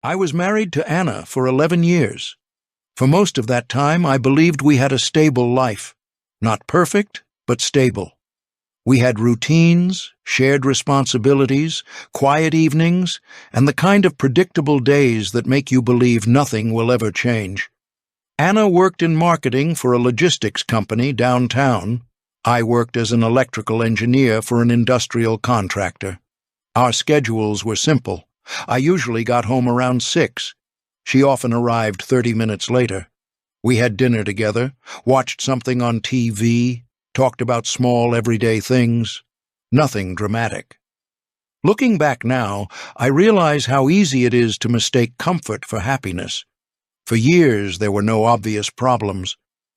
I was married to Anna for 11 years. For most of that time, I believed we had a stable life. Not perfect, but stable. We had routines, shared responsibilities, quiet evenings, and the kind of predictable days that make you believe nothing will ever change. Anna worked in marketing for a logistics company downtown. I worked as an electrical engineer for an industrial contractor. Our schedules were simple. I usually got home around 6. She often arrived 30 minutes later. We had dinner together, watched something on TV, talked about small everyday things. Nothing dramatic. Looking back now, I realize how easy it is to mistake comfort for happiness. For years there were no obvious problems.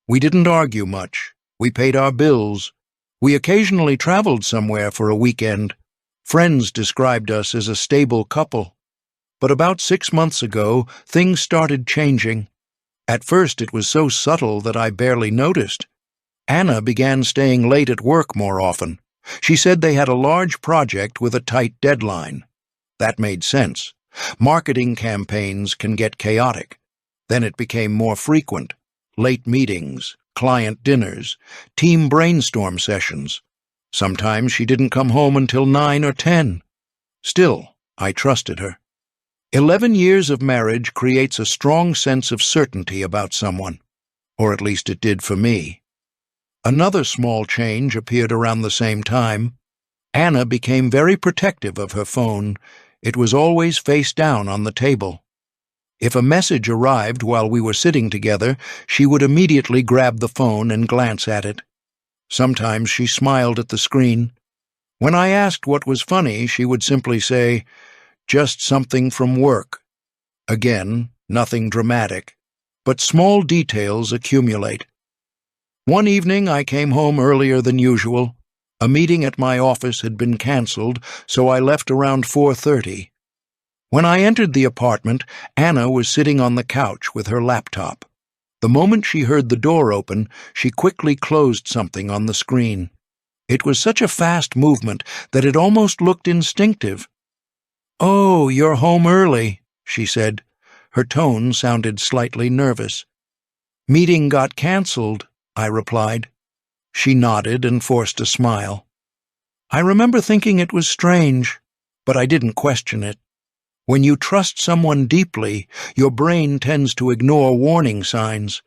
We didn't argue much. We paid our bills. We occasionally traveled somewhere for a weekend. Friends described us as a stable couple. But about 6 months ago, things started changing. At first it was so subtle that I barely noticed. Anna began staying late at work more often. She said they had a large project with a tight deadline. That made sense. Marketing campaigns can get chaotic. Then it became more frequent. Late meetings, client dinners, team brainstorm sessions. Sometimes she didn't come home until 9 or 10. Still, I trusted her. 11 years of marriage creates a strong sense of certainty about someone, or at least it did for me. Another small change appeared around the same time. Anna became very protective of her phone. It was always face down on the table. If a message arrived while we were sitting together, she would immediately grab the phone and glance at it. Sometimes she smiled at the screen. When I asked what was funny, she would simply say, "Just something from work." Again, nothing dramatic, but small details accumulate. One evening I came home earlier than usual. A meeting at my office had been canceled, so I left around 4:30. When I entered the apartment, Anna was sitting on the couch with her laptop. The moment she heard the door open, she quickly closed something on the screen. It was such a fast movement that it almost looked instinctive. "Oh, you're home early," she said. Her tone sounded slightly nervous. "Meeting got canceled," I replied. She nodded and forced a smile. I remember thinking it was strange, but I didn't question it. When you trust someone deeply, your brain tends to ignore warning signs.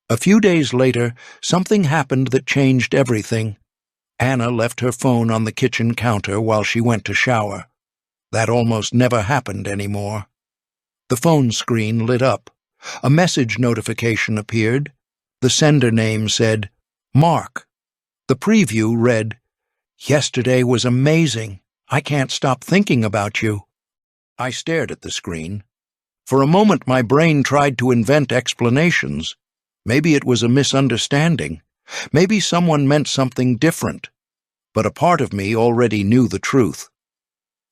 A few days later, something happened that changed everything. Anna left her phone on the kitchen counter while she went to shower. That almost never happened anymore. The phone screen lit up. A message notification appeared. The sender name said, "Mark." The preview read, "Yesterday was amazing. I can't stop thinking about you." I stared at the screen. For a moment my brain tried to invent explanations. Maybe it was a misunderstanding. Maybe someone meant something different. But a part of me already knew the truth.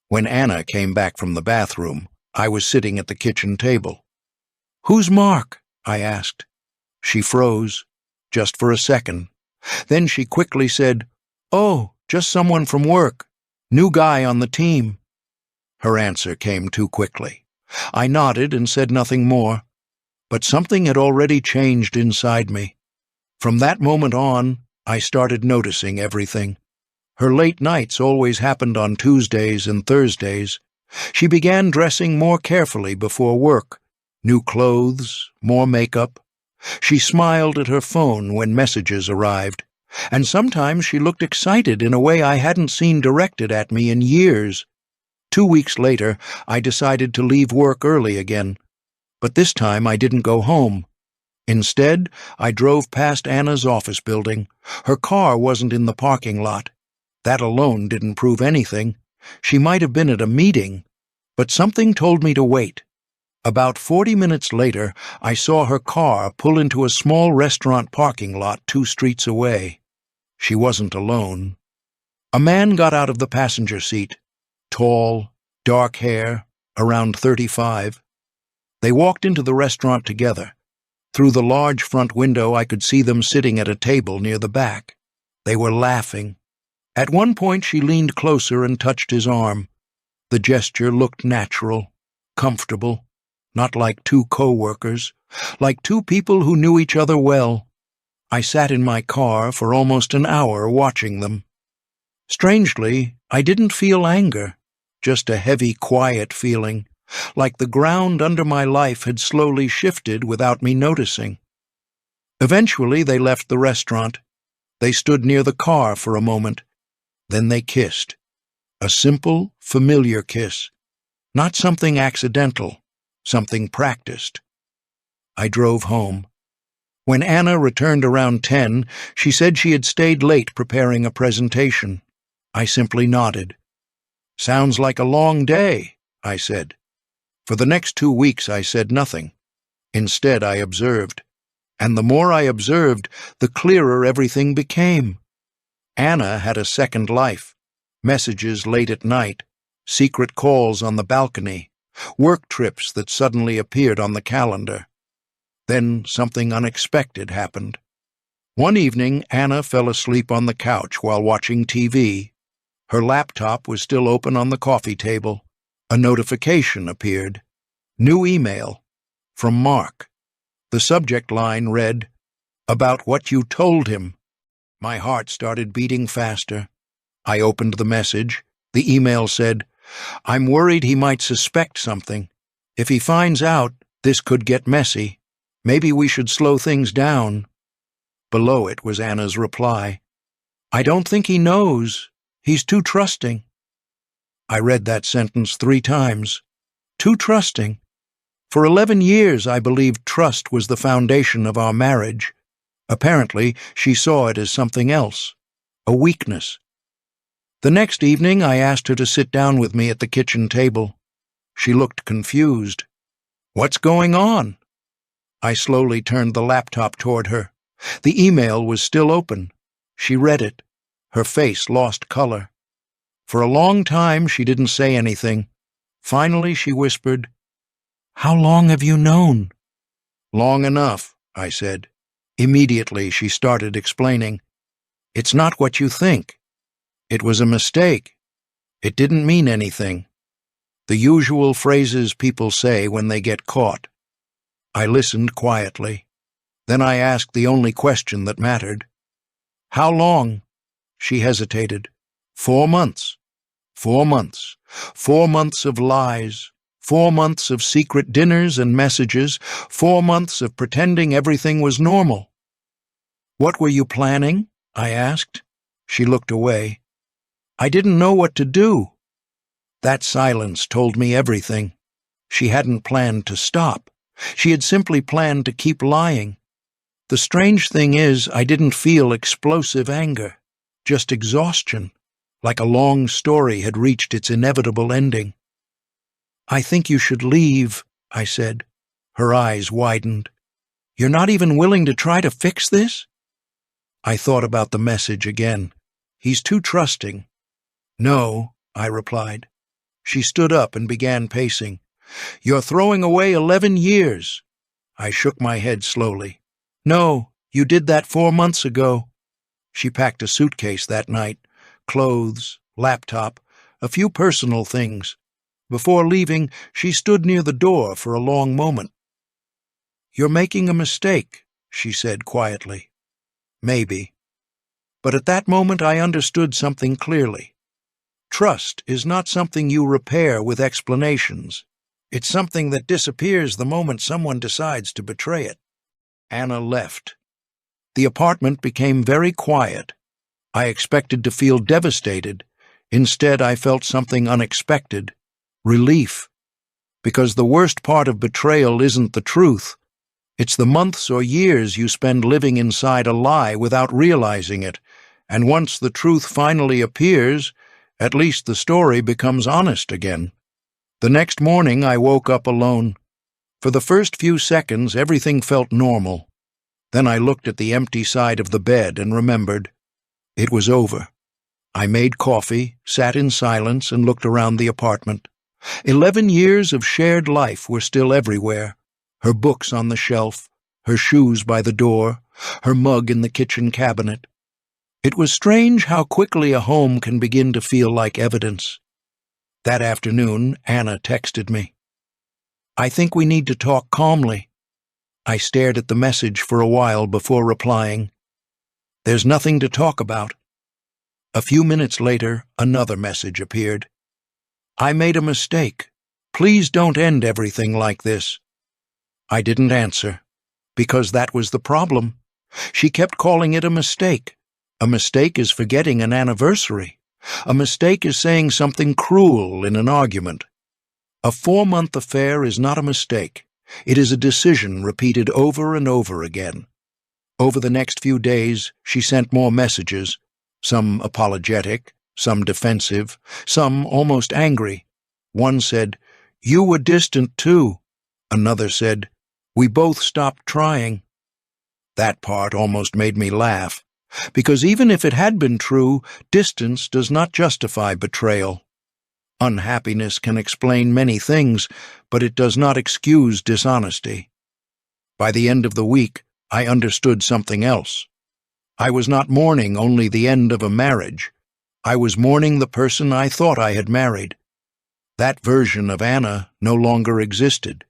When Anna came back from the bathroom, I was sitting at the kitchen table. "Who's Mark?" I asked. She froze, just for a second. Then she quickly said, "Oh, just someone from work. New guy on the team." Her answer came too quickly. I nodded and said nothing more. But something had already changed inside me. From that moment on, I started noticing everything. Her late nights always happened on Tuesdays and Thursdays. She began dressing more carefully before work. New clothes, more makeup. She smiled at her phone when messages arrived. And sometimes she looked excited in a way I hadn't seen directed at me in years. 2 weeks later, I decided to leave work early again. But this time I didn't go home. Instead, I drove past Anna's office building. Her car wasn't in the parking lot. That alone didn't prove anything. She might have been at a meeting, but something told me to wait. About 40 minutes later, I saw her car pull into a small restaurant parking lot 2 streets away. She wasn't alone. A man got out of the passenger seat. Tall, dark hair, around 35. They walked into the restaurant together. Through the large front window I could see them sitting at a table near the back. They were laughing. At one point she leaned closer and touched his arm. The gesture looked natural, comfortable. not like two co-workers, like two people who knew each other well. I sat in my car for almost an hour watching them. Strangely, I didn't feel anger, just a heavy, quiet feeling, like the ground under my life had slowly shifted without me noticing. Eventually, they left the restaurant. They stood near the car for a moment. Then they kissed. A simple, familiar kiss. Not something accidental, something practiced. I drove home. When Anna returned around 10, she said she had stayed late preparing a presentation. I simply nodded. "Sounds like a long day," I said. For the next 2 weeks I said nothing. Instead, I observed. And the more I observed, the clearer everything became. Anna had a second life. Messages late at night, secret calls on the balcony, work trips that suddenly appeared on the calendar. Then something unexpected happened. One evening, Anna fell asleep on the couch while watching TV. Her laptop was still open on the coffee table. A notification appeared. New email. From Mark. The subject line read, "About what you told him." My heart started beating faster. I opened the message. The email said, "I'm worried he might suspect something. If he finds out, this could get messy. Maybe we should slow things down." Below it was Anna's reply, "I don't think he knows. He's too trusting." I read that sentence 3 times. Too trusting. For 11 years I believed trust was the foundation of our marriage. Apparently, she saw it as something else, a weakness. The next evening I asked her to sit down with me at the kitchen table. She looked confused. "What's going on?" I slowly turned the laptop toward her. The email was still open. She read it. Her face lost color. For a long time she didn't say anything. Finally she whispered, "How long have you known?" "Long enough," I said. Immediately she started explaining. "It's not what you think. It was a mistake. It didn't mean anything. The usual phrases people say when they get caught." I listened quietly. Then I asked the only question that mattered. "How long?" She hesitated. 4 months. 4 months. 4 months of lies. 4 months of secret dinners and messages. 4 months of pretending everything was normal. "What were you planning?" I asked. She looked away. I didn't know what to do. That silence told me everything. She hadn't planned to stop. She had simply planned to keep lying. The strange thing is, I didn't feel explosive anger, just exhaustion, like a long story had reached its inevitable ending. "I think you should leave," I said. Her eyes widened. "You're not even willing to try to fix this?" I thought about the message again. He's too trusting. "No," I replied. She stood up and began pacing. "You're throwing away 11 years. I shook my head slowly. "No, you did that 4 months ago." She packed a suitcase that night, clothes, laptop, a few personal things. Before leaving, she stood near the door for a long moment. "You're making a mistake," she said quietly. Maybe. But at that moment I understood something clearly. Trust is not something you repair with explanations. It's something that disappears the moment someone decides to betray it. Anna left. The apartment became very quiet. I expected to feel devastated. Instead, I felt something unexpected. Relief. Because the worst part of betrayal isn't the truth. It's the months or years you spend living inside a lie without realizing it, and once the truth finally appears, at least the story becomes honest again. The next morning I woke up alone. For the first few seconds everything felt normal. Then I looked at the empty side of the bed and remembered. It was over. I made coffee, sat in silence, and looked around the apartment. 11 years of shared life were still everywhere. Her books on the shelf, her shoes by the door, her mug in the kitchen cabinet. It was strange how quickly a home can begin to feel like evidence. That afternoon, Anna texted me. I think we need to talk calmly. I stared at the message for a while before replying, There's nothing to talk about. A few minutes later, another message appeared. I made a mistake. Please don't end everything like this. I didn't answer, because that was the problem. She kept calling it a mistake. A mistake is forgetting an anniversary. A mistake is saying something cruel in an argument. A 4-month affair is not a mistake. It is a decision repeated over and over again. Over the next few days, she sent more messages, some apologetic, some defensive, some almost angry. One said, You were distant too. Another said, We both stopped trying. That part almost made me laugh, because even if it had been true, distance does not justify betrayal. Unhappiness can explain many things, but it does not excuse dishonesty. By the end of the week, I understood something else. I was not mourning only the end of a marriage. I was mourning the person I thought I had married. That version of Anna no longer existed.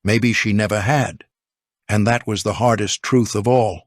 Maybe she never had. And that was the hardest truth of all.